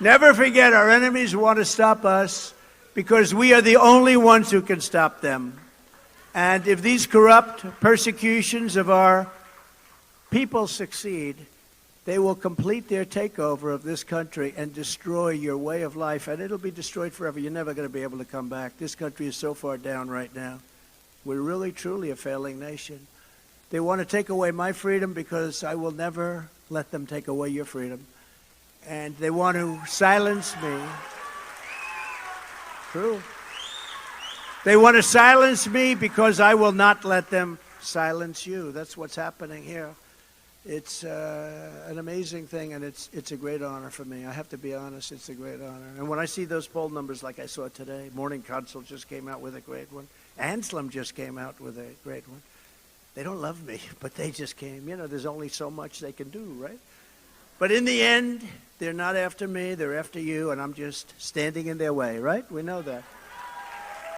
Never forget, our enemies want to stop us because we are the only ones who can stop them. And if these corrupt persecutions of our people succeed, they will complete their takeover of this country and destroy your way of life, and it'll be destroyed forever. You're never going to be able to come back. This country is so far down right now. We're really, truly a failing nation. They want to take away my freedom because I will never let them take away your freedom. And they want to silence me. True. They want to silence me because I will not let them silence you. That's what's happening here. It's an amazing thing, and it's a great honor for me. I have to be honest, it's a great honor. And when I see those poll numbers like I saw today, Morning Consult just came out with a great one. Anselm just came out with a great one. They don't love me, but they just came. You know, there's only so much they can do, right? But in the end, they're not after me, they're after you, and I'm just standing in their way, right? We know that.